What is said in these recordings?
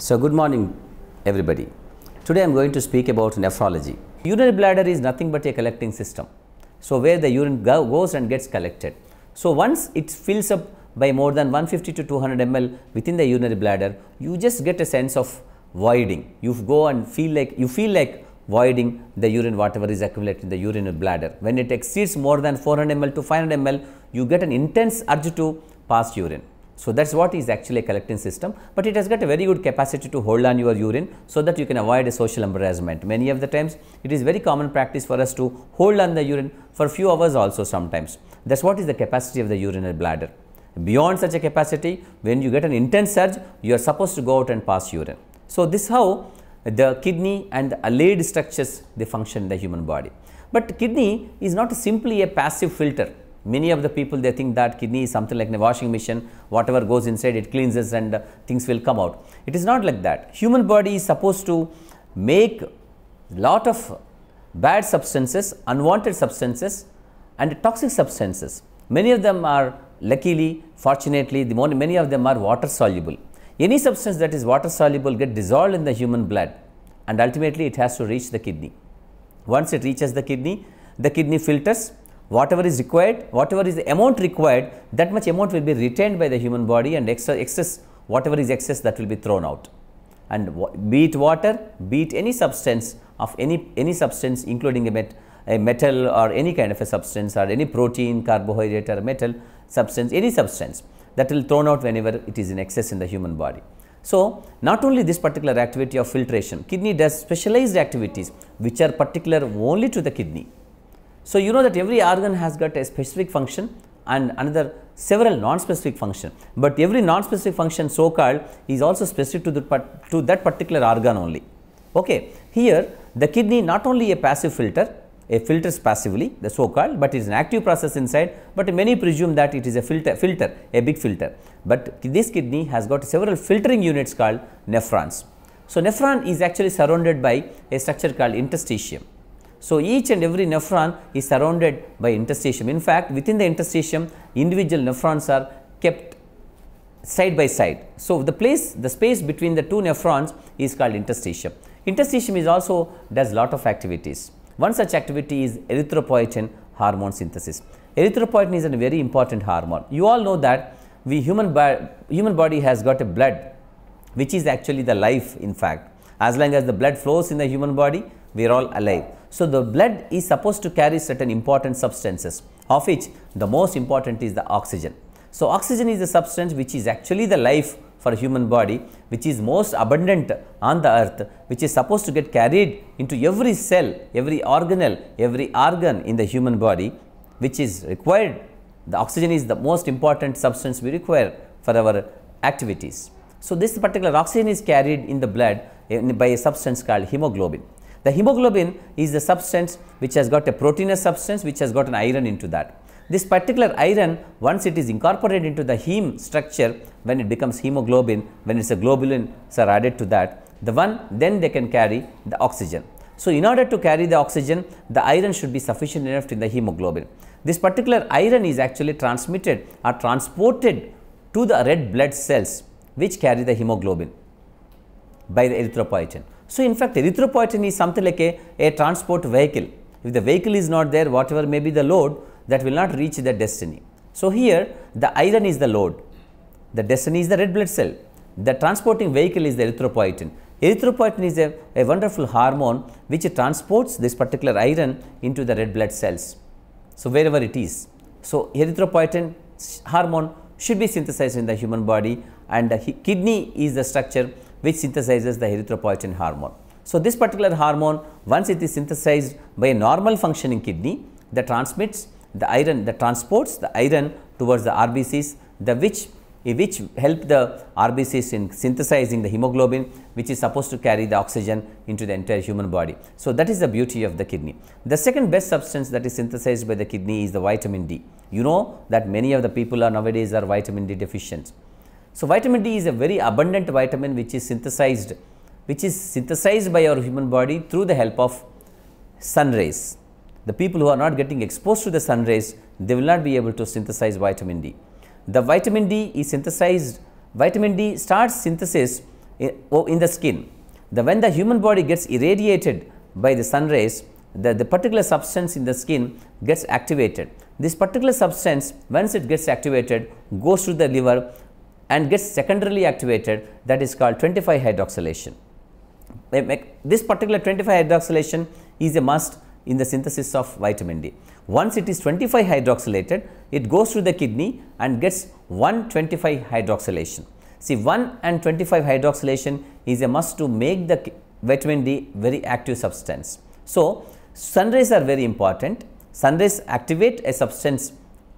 So, good morning everybody. Today I am going to speak about nephrology. Urinary bladder is nothing but a collecting system. So, where the urine goes and gets collected. So, once it fills up by more than 150 to 200 ml within the urinary bladder, you just get a sense of voiding. You go and feel like voiding the urine, whatever is accumulated in the urinary bladder. When it exceeds more than 400 ml to 500 ml, you get an intense urge to pass urine. So, that is what is actually a collecting system, but it has got a very good capacity to hold on your urine, so that you can avoid a social embarrassment. Many of the times it is very common practice for us to hold on the urine for a few hours also sometimes. That is what is the capacity of the urinary bladder. Beyond such a capacity, when you get an intense surge, you are supposed to go out and pass urine. So, this is how the kidney and the allied structures they function in the human body. But kidney is not simply a passive filter. Many of the people, they think that kidney is something like a washing machine, whatever goes inside it cleanses and things will come out. It is not like that. Human body is supposed to make lot of bad substances, unwanted substances and toxic substances. Many of them are, luckily, fortunately, many of them are water soluble. Any substance that is water soluble get dissolved in the human blood, and ultimately it has to reach the kidney. Once it reaches the kidney filters whatever is required, whatever is the amount required, that much amount will be retained by the human body, and excess, whatever is excess, that will be thrown out. And be it water, be it any substance of any substance, including a metal or any kind of a substance, or any protein, carbohydrate or metal substance, any substance that will thrown out whenever it is in excess in the human body. So, not only this particular activity of filtration, kidney does specialized activities which are particular only to the kidney. So, you know that every organ has got a specific function and another several non-specific function, but every non-specific function so called is also specific to that particular organ only. Okay. Here the kidney not only a passive filter, it filters passively, the so called, but it is an active process inside, but many presume that it is a filter, a big filter, but this kidney has got several filtering units called nephrons. So, nephron is actually surrounded by a structure called interstitium. So, each and every nephron is surrounded by interstitium. In fact, within the interstitium, individual nephrons are kept side by side. So, the space between the two nephrons is called interstitium. Interstitium is also does lot of activities. One such activity is erythropoietin hormone synthesis. Erythropoietin is a very important hormone. You all know that human body has got a blood which is actually the life. In fact, as long as the blood flows in the human body, we are all alive. So, the blood is supposed to carry certain important substances, of which the most important is the oxygen. So, oxygen is the substance which is actually the life for a human body, which is most abundant on the earth, which is supposed to get carried into every cell, every organelle, every organ in the human body, which is required. The oxygen is the most important substance we require for our activities. So, this particular oxygen is carried in the blood by a substance called hemoglobin. The hemoglobin is the substance which has got a proteinous substance which has got an iron into that. This particular iron, once it is incorporated into the heme structure, when it becomes hemoglobin, when it is a globulins are added to that, then they can carry the oxygen. So, in order to carry the oxygen, the iron should be sufficient enough in the hemoglobin. This particular iron is actually transmitted or transported to the red blood cells which carry the hemoglobin by the erythropoietin. So, in fact, erythropoietin is something like a transport vehicle. If the vehicle is not there, whatever may be the load, that will not reach the destiny. So, here the iron is the load, the destiny is the red blood cell, the transporting vehicle is the erythropoietin. Erythropoietin is a wonderful hormone which transports this particular iron into the red blood cells. So, wherever it is. So, erythropoietin hormone should be synthesized in the human body, and the kidney is the structure which synthesizes the erythropoietin hormone. So, this particular hormone, once it is synthesized by a normal functioning kidney, that transports the iron towards the RBCs, which help the RBCs in synthesizing the hemoglobin, which is supposed to carry the oxygen into the entire human body. So, that is the beauty of the kidney. The second best substance that is synthesized by the kidney is the vitamin D. You know that many of the people nowadays are vitamin D deficient. So, vitamin D is a very abundant vitamin which is synthesized by our human body through the help of sun rays. The people who are not getting exposed to the sun rays, they will not be able to synthesize vitamin D. The vitamin D is synthesized, vitamin D starts synthesis in the skin. When the human body gets irradiated by the sun rays, the particular substance in the skin gets activated. This particular substance, once it gets activated, goes to the liver and gets secondarily activated, that is called 25 hydroxylation. This particular 25 hydroxylation is a must in the synthesis of vitamin D. Once it is 25 hydroxylated, it goes to the kidney and gets 125 hydroxylation. See, 1 and 25 hydroxylation is a must to make the vitamin D very active substance. So, sun rays are very important. Sun rays activate a substance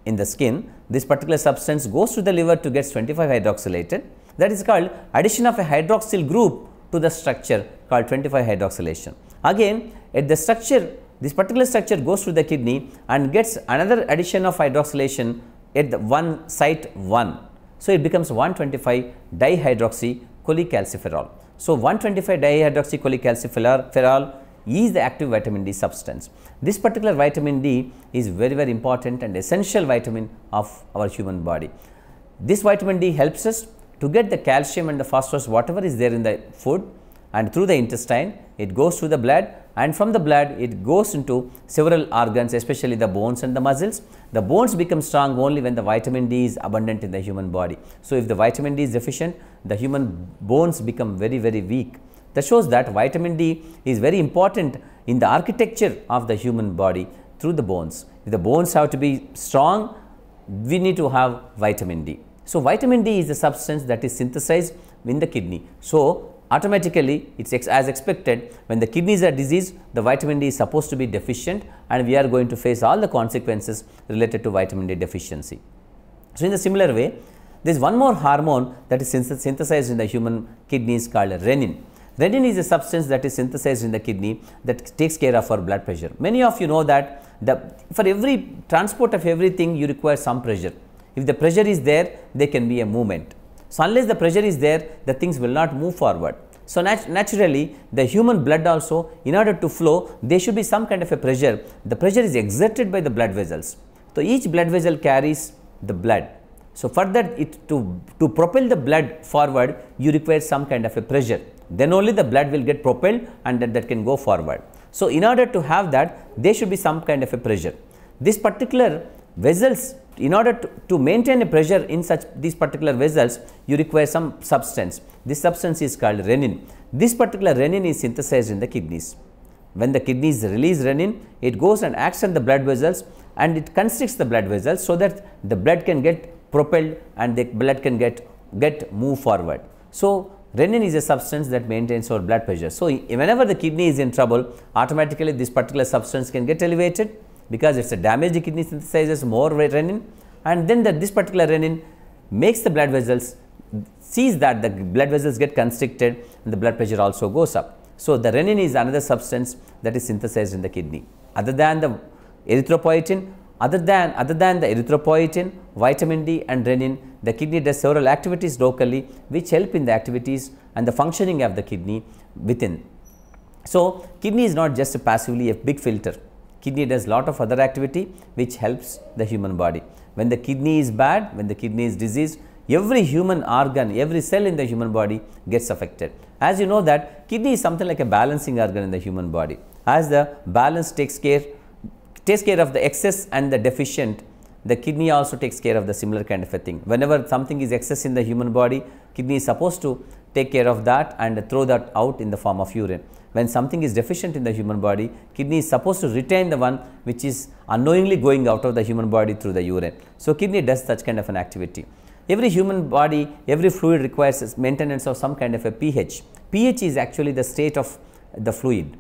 in the skin. This particular substance goes to the liver to get 25 hydroxylated. That is called addition of a hydroxyl group to the structure called 25 hydroxylation. Again, at the structure, this particular structure goes to the kidney and gets another addition of hydroxylation at the one site 1. So, it becomes 125 dihydroxycholecalciferol. So, 125 dihydroxycholecalciferol is the active vitamin D substance. This particular vitamin D is very important and essential vitamin of our human body. This vitamin D helps us to get the calcium and the phosphorus whatever is there in the food, and through the intestine it goes to the blood, and from the blood it goes into several organs, especially the bones and the muscles. The bones become strong only when the vitamin D is abundant in the human body. So, if the vitamin D is deficient, the human bones become very weak. That shows that vitamin D is very important in the architecture of the human body through the bones. If the bones have to be strong, we need to have vitamin D. So, vitamin D is a substance that is synthesized in the kidney. So, automatically it is as expected, when the kidneys are diseased, the vitamin D is supposed to be deficient, and we are going to face all the consequences related to vitamin D deficiency. So, in the similar way, there is one more hormone that is synthesized in the human kidneys called renin. Renin is a substance that is synthesized in the kidney that takes care of our blood pressure. Many of you know that for every transport of everything you require some pressure. If the pressure is there, there can be a movement. So, unless the pressure is there, the things will not move forward. So, naturally the human blood also, in order to flow, there should be some kind of a pressure. The pressure is exerted by the blood vessels. So, each blood vessel carries the blood. So, for that to propel the blood forward, you require some kind of a pressure. Then only the blood will get propelled and that can go forward. So, in order to have that, there should be some kind of a pressure. This particular vessels, in order to maintain a pressure in these particular vessels, you require some substance. This substance is called renin. This particular renin is synthesized in the kidneys. When the kidneys release renin, it goes and acts on the blood vessels and it constricts the blood vessels so that the blood can get propelled and the blood can get move forward. So, renin is a substance that maintains our blood pressure. So, whenever the kidney is in trouble, automatically this particular substance can get elevated, because it is a damaged kidney synthesizes more renin, and then this particular renin makes the blood vessels, sees that the blood vessels get constricted and the blood pressure also goes up. So, the renin is another substance that is synthesized in the kidney. Other than the erythropoietin, vitamin D and renin, the kidney does several activities locally which help in the activities and the functioning of the kidney within. So, kidney is not just passively a big filter. Kidney does lot of other activity which helps the human body. When the kidney is bad, when the kidney is diseased, every human organ, every cell in the human body gets affected. As you know that kidney is something like a balancing organ in the human body. As the balance takes care of the excess and the deficient, the kidney also takes care of the similar kind of a thing. Whenever something is excess in the human body, kidney is supposed to take care of that and throw that out in the form of urine. When something is deficient in the human body, kidney is supposed to retain the one which is unknowingly going out of the human body through the urine. So, kidney does such kind of an activity. Every human body, every fluid requires maintenance of some kind of a pH. pH is actually the state of the fluid.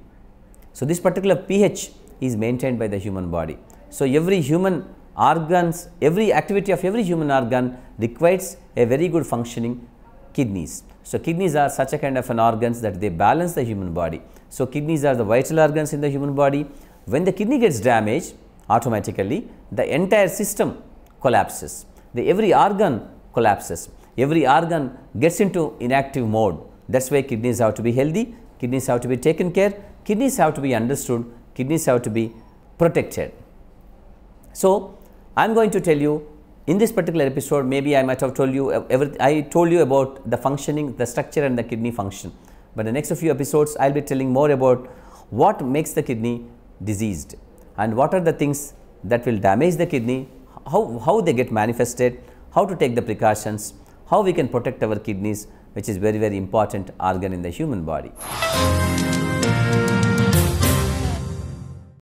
So, this particular pH is maintained by the human body. So, every human organs, every activity of every human organ requires a very good functioning kidneys. So, kidneys are such a kind of an organs that they balance the human body. So, kidneys are the vital organs in the human body. When the kidney gets damaged, automatically the entire system collapses. Every organ collapses. Every organ gets into inactive mode. That is why kidneys have to be healthy, kidneys have to be taken care, kidneys have to be understood, kidneys have to be protected. So, I am going to tell you In this particular episode, maybe I might have told you I told you about the functioning, the structure and the kidney function. But the next few episodes, I will be telling more about what makes the kidney diseased and what are the things that will damage the kidney, how they get manifested, how to take the precautions, how we can protect our kidneys, which is very important organ in the human body.